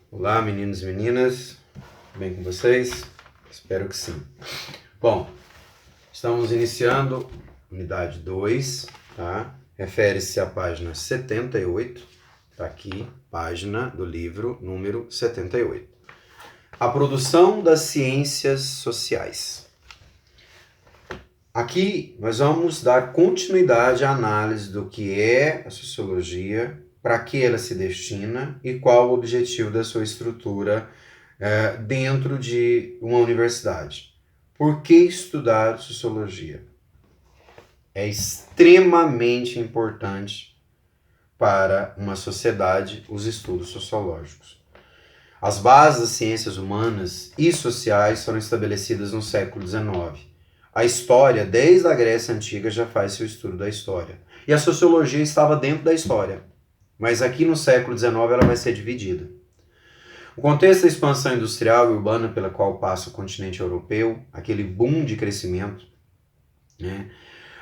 Olá, meninos e meninas, tudo bem com vocês? Espero que sim. Bom, estamos iniciando unidade 2, tá? Refere-se à página 78, tá aqui, página do livro número 78. A produção das ciências sociais. Aqui nós vamos dar continuidade à análise do que é a sociologia, para que ela se destina e qual o objetivo da sua estrutura dentro de uma universidade. Por que estudar sociologia? É extremamente importante para uma sociedade os estudos sociológicos. As bases das ciências humanas e sociais foram estabelecidas no século XIX. A história, desde a Grécia Antiga, já faz seu estudo da história. E a sociologia estava dentro da história. Mas aqui no século XIX ela vai ser dividida. O contexto da expansão industrial e urbana pela qual passa o continente europeu, aquele boom de crescimento, né?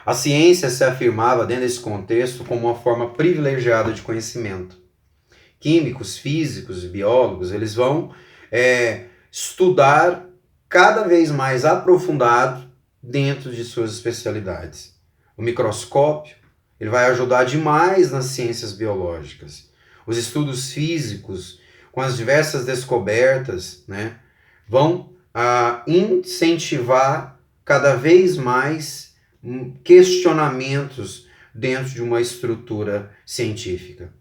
A ciência se afirmava dentro desse contexto como uma forma privilegiada de conhecimento. Químicos, físicos e biólogos, eles vão estudar cada vez mais aprofundado dentro de suas especialidades. O microscópio, ele vai ajudar demais nas ciências biológicas. Os estudos físicos, com as diversas descobertas, né, vão incentivar cada vez mais questionamentos dentro de uma estrutura científica.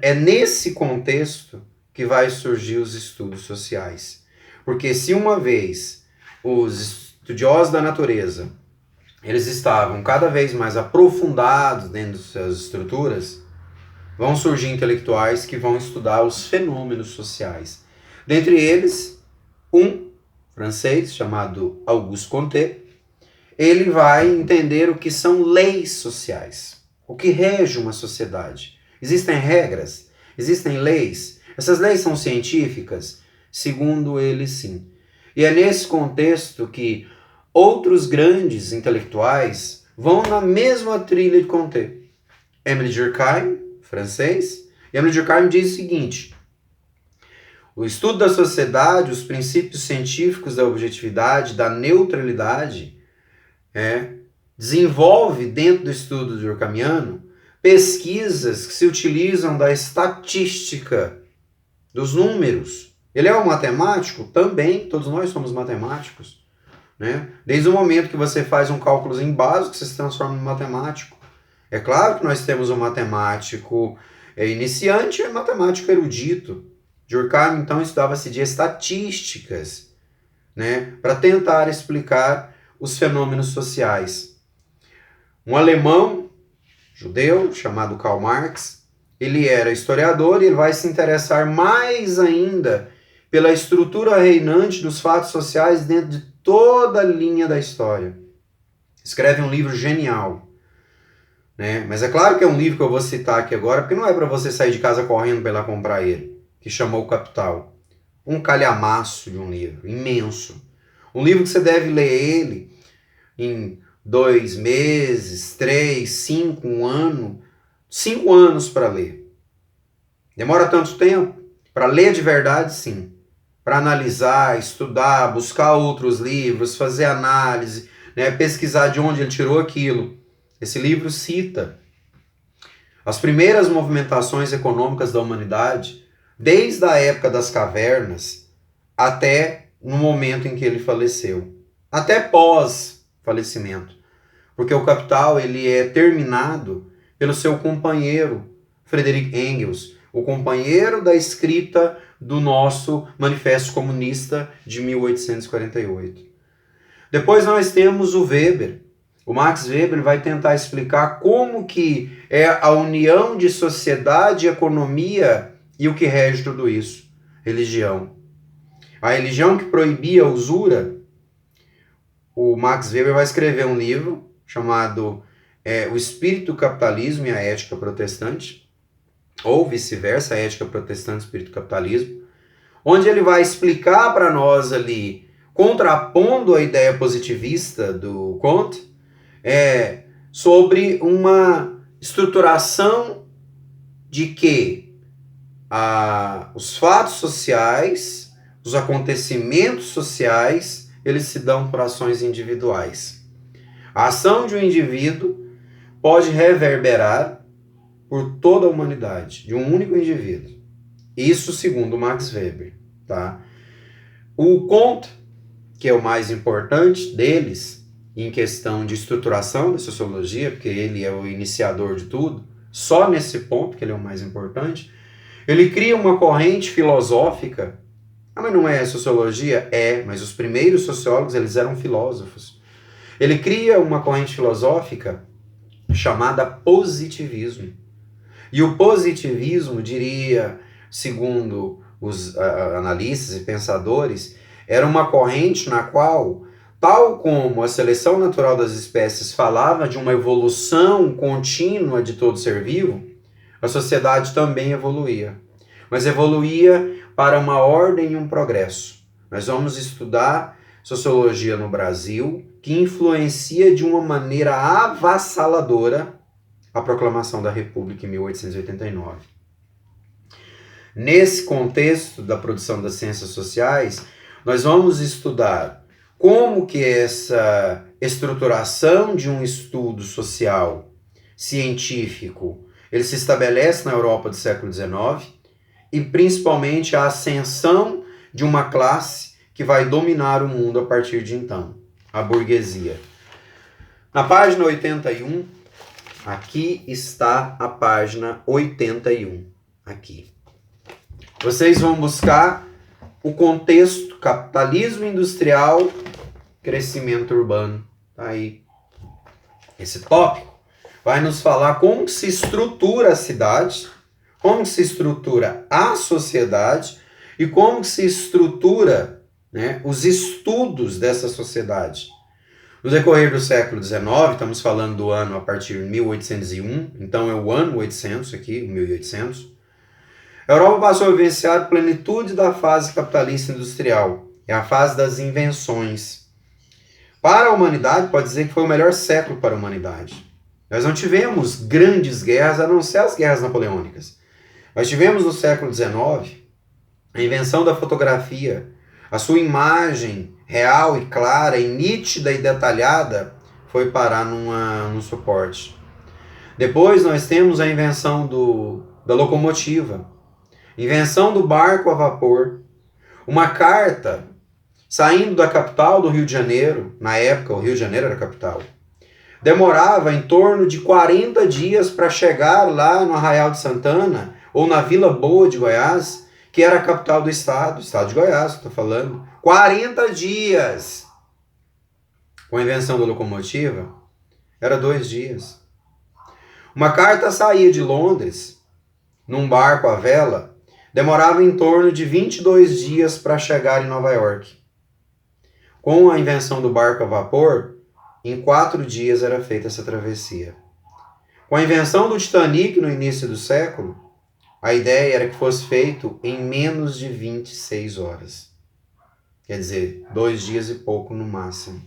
É nesse contexto que vai surgir os estudos sociais. Porque se uma vez os estudiosos da natureza eles estavam cada vez mais aprofundados dentro de suas estruturas, vão surgir intelectuais que vão estudar os fenômenos sociais. Dentre eles, um francês chamado Auguste Comte, ele vai entender o que são leis sociais, o que rege uma sociedade. Existem regras, existem leis. Essas leis são científicas? Segundo ele, sim. E é nesse contexto que outros grandes intelectuais vão na mesma trilha de Comte. Émile Durkheim, francês, e Émile Durkheim diz o seguinte: o estudo da sociedade, os princípios científicos da objetividade, da neutralidade, desenvolve dentro do estudo durkheimiano pesquisas que se utilizam da estatística, dos números. Ele é um matemático? Também, todos nós somos matemáticos. Né? Desde o momento que você faz um cálculozinho básico, você se transforma em matemático. É claro que nós temos um matemático iniciante e um matemático erudito. Durkheim, então, estudava-se de estatísticas, né, para tentar explicar os fenômenos sociais. Um alemão, judeu, chamado Karl Marx, ele era historiador e ele vai se interessar mais ainda pela estrutura reinante dos fatos sociais dentro de toda a linha da história. Escreve um livro genial. Né? Mas é claro que é um livro que eu vou citar aqui agora, porque não é para você sair de casa correndo para ir lá comprar ele, que chamou Capital. Um calhamaço de um livro, imenso. Um livro que você deve ler ele em 2 meses, 3, 5, 1 ano. 5 anos para ler. Demora tanto tempo? Para ler de verdade, sim. Para analisar, estudar, buscar outros livros, fazer análise, né, pesquisar de onde ele tirou aquilo. Esse livro cita as primeiras movimentações econômicas da humanidade, desde a época das cavernas até no momento em que ele faleceu, até pós-falecimento, porque o Capital ele é terminado pelo seu companheiro Friedrich Engels, o companheiro da escrita do nosso Manifesto Comunista de 1848. Depois nós temos o Weber. O Max Weber vai tentar explicar como que é a união de sociedade, economia e o que rege tudo isso. Religião. A religião que proibia a usura, o Max Weber vai escrever um livro chamado O Espírito do Capitalismo e a Ética Protestante, ou vice-versa, a Ética Protestante e o Espírito do Capitalismo, onde ele vai explicar para nós ali, contrapondo a ideia positivista do Comte, sobre uma estruturação de que os fatos sociais, os acontecimentos sociais, eles se dão por ações individuais. A ação de um indivíduo pode reverberar por toda a humanidade, de um único indivíduo. Isso segundo Max Weber. Tá? O Comte, que é o mais importante deles, em questão de estruturação da sociologia, porque ele é o iniciador de tudo, só nesse ponto que ele é o mais importante, ele cria uma corrente filosófica. Mas não é sociologia? É, mas os primeiros sociólogos, eles eram filósofos. Ele cria uma corrente filosófica chamada positivismo. E o positivismo, diria, segundo os analistas e pensadores, era uma corrente na qual, tal como a seleção natural das espécies falava de uma evolução contínua de todo ser vivo, a sociedade também evoluía. Mas evoluía para uma ordem e um progresso. Nós vamos estudar sociologia no Brasil, que influencia de uma maneira avassaladora a proclamação da República em 1889. Nesse contexto da produção das ciências sociais, nós vamos estudar como que essa estruturação de um estudo social científico ele se estabelece na Europa do século XIX e principalmente a ascensão de uma classe que vai dominar o mundo a partir de então, a burguesia. Na página 81, aqui está a página 81, aqui. Vocês vão buscar o contexto capitalismo industrial, crescimento urbano. Tá aí. Esse tópico vai nos falar como se estrutura a cidade, como se estrutura a sociedade e como se estrutura, né, os estudos dessa sociedade. No decorrer do século XIX, estamos falando do ano a partir de 1801, então é o ano 800 aqui, 1800, a Europa passou a vivenciar a plenitude da fase capitalista industrial, é a fase das invenções. Para a humanidade, pode dizer que foi o melhor século para a humanidade. Nós não tivemos grandes guerras, a não ser as guerras napoleônicas. Nós tivemos no século XIX a invenção da fotografia, a sua imagem real e clara, e nítida e detalhada, foi parar num suporte. Depois nós temos a invenção da locomotiva, invenção do barco a vapor, uma carta saindo da capital do Rio de Janeiro, na época o Rio de Janeiro era a capital, demorava em torno de 40 dias para chegar lá no Arraial de Santana, ou na Vila Boa de Goiás, que era a capital do estado de Goiás, estou falando. 40 dias! Com a invenção da locomotiva, era 2 dias. Uma carta saía de Londres, num barco à vela, demorava em torno de 22 dias para chegar em Nova York. Com a invenção do barco a vapor, em 4 dias era feita essa travessia. Com a invenção do Titanic no início do século, a ideia era que fosse feito em menos de 26 horas. Quer dizer, 2 dias e pouco no máximo.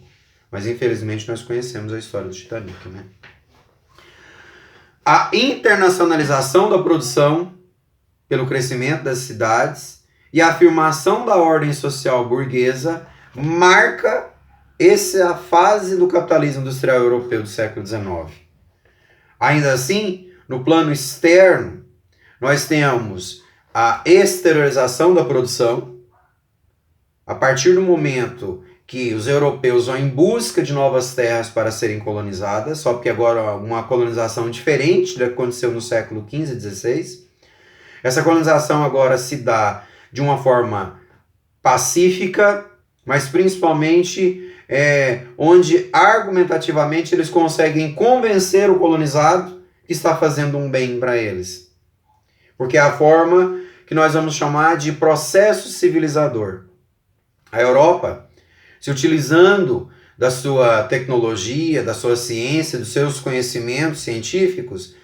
Mas infelizmente nós conhecemos a história do Titanic, né? A internacionalização da produção pelo crescimento das cidades e a afirmação da ordem social burguesa marca essa fase do capitalismo industrial europeu do século XIX. Ainda assim, no plano externo, nós temos a exteriorização da produção. A partir do momento que os europeus vão em busca de novas terras para serem colonizadas, só porque agora uma colonização diferente do que aconteceu no século XV e XVI. Essa colonização agora se dá de uma forma pacífica, mas principalmente onde argumentativamente eles conseguem convencer o colonizado que está fazendo um bem para eles. Porque é a forma que nós vamos chamar de processo civilizador. A Europa, se utilizando da sua tecnologia, da sua ciência, dos seus conhecimentos científicos,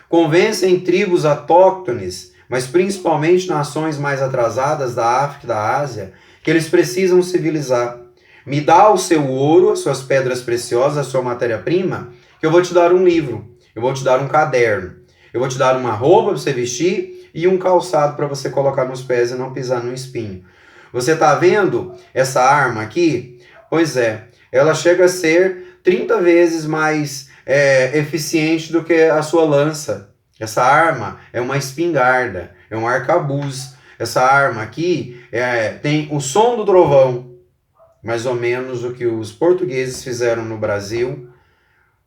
convencem tribos autóctones, mas principalmente nações mais atrasadas da África e da Ásia, que eles precisam civilizar. Me dá o seu ouro, as suas pedras preciosas, a sua matéria-prima, que eu vou te dar um livro, eu vou te dar um caderno, eu vou te dar uma roupa para você vestir e um calçado para você colocar nos pés e não pisar no espinho. Você está vendo essa arma aqui? Pois é, ela chega a ser 30 vezes mais eficiente do que a sua lança. Essa arma é uma espingarda, é um arcabuz. Essa arma aqui tem o som do trovão, mais ou menos o que os portugueses fizeram no Brasil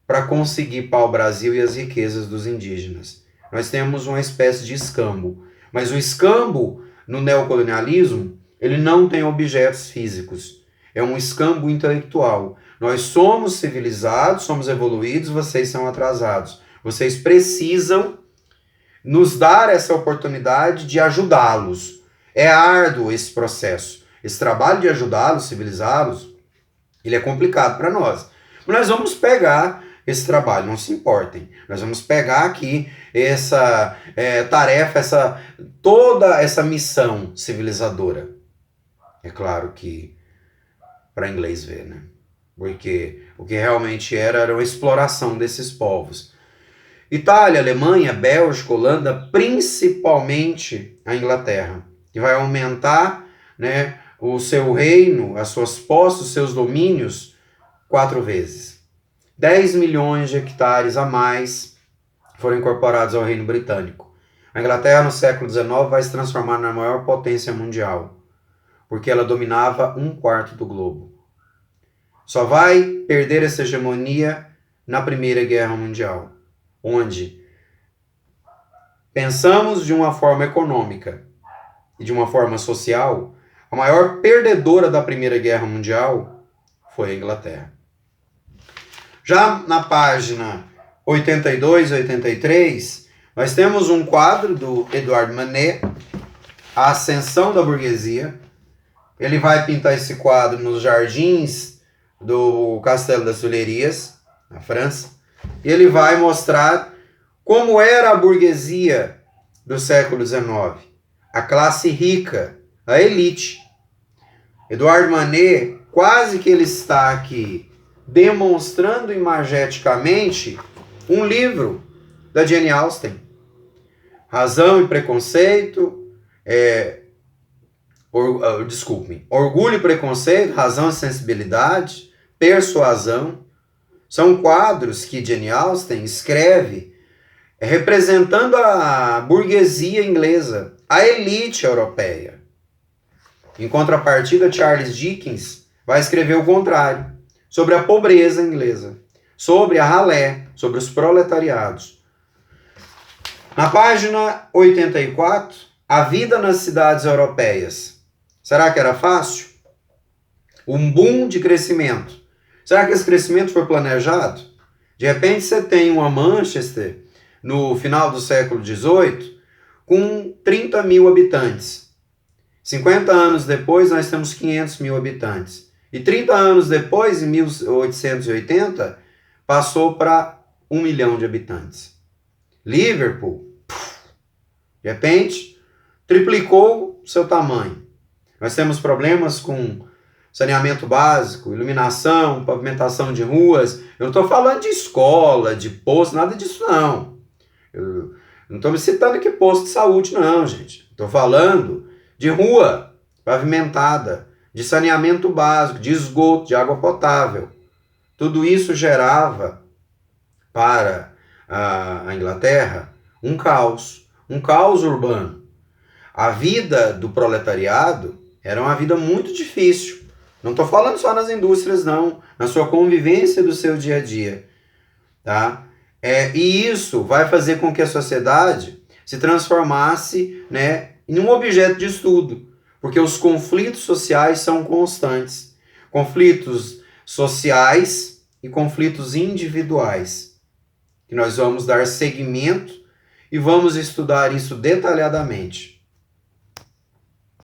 para conseguir pau-brasil e as riquezas dos indígenas. Nós temos uma espécie de escambo, mas o escambo no neocolonialismo, ele não tem objetos físicos, é um escambo intelectual. Nós somos civilizados, somos evoluídos, vocês são atrasados. Vocês precisam nos dar essa oportunidade de ajudá-los. É árduo esse processo. Esse trabalho de ajudá-los, civilizá-los, ele é complicado para nós. Mas nós vamos pegar esse trabalho, não se importem. Nós vamos pegar aqui essa tarefa, toda essa missão civilizadora. É claro que para inglês ver, né? Porque o que realmente era uma exploração desses povos. Itália, Alemanha, Bélgica, Holanda, principalmente a Inglaterra, que vai aumentar, né, o seu reino, as suas posses, os seus domínios 4 vezes. 10 milhões de hectares a mais foram incorporados ao reino britânico. A Inglaterra, no século XIX, vai se transformar na maior potência mundial, porque ela dominava 1/4 do globo. Só vai perder essa hegemonia na Primeira Guerra Mundial, onde pensamos de uma forma econômica e de uma forma social, a maior perdedora da Primeira Guerra Mundial foi a Inglaterra. Já na página 82 e 83, nós temos um quadro do Edouard Manet, A Ascensão da Burguesia. Ele vai pintar esse quadro nos jardins do Castelo das Tuileries, na França, e ele vai mostrar como era a burguesia do século XIX, a classe rica, a elite. Edouard Manet, quase que ele está aqui demonstrando imageticamente um livro da Jane Austen, Razão e Preconceito, Orgulho e Preconceito, Razão e Sensibilidade, Persuasão. São quadros que Jane Austen escreve representando a burguesia inglesa, a elite europeia. Em contrapartida, Charles Dickens vai escrever o contrário, sobre a pobreza inglesa, sobre a ralé, sobre os proletariados. Na página 84, a vida nas cidades europeias. Será que era fácil? Um boom de crescimento. Será que esse crescimento foi planejado? De repente você tem uma Manchester, no final do século XVIII, com 30 mil habitantes. 50 anos depois, nós temos 500 mil habitantes. E 30 anos depois, em 1880, passou para 1 milhão de habitantes. Liverpool, de repente, triplicou seu tamanho. Nós temos problemas com saneamento básico, iluminação, pavimentação de ruas. Eu não estou falando de escola, de posto, nada disso não. Eu não estou me citando aqui posto de saúde não, gente. Estou falando de rua pavimentada, de saneamento básico, de esgoto, de água potável. Tudo isso gerava para a Inglaterra um caos urbano. A vida do proletariado era uma vida muito difícil. Não estou falando só nas indústrias, não. Na sua convivência do seu dia a dia. Tá? E isso vai fazer com que a sociedade se transformasse, né, em um objeto de estudo. Porque os conflitos sociais são constantes. Conflitos sociais e conflitos individuais. Que nós vamos dar seguimento e vamos estudar isso detalhadamente.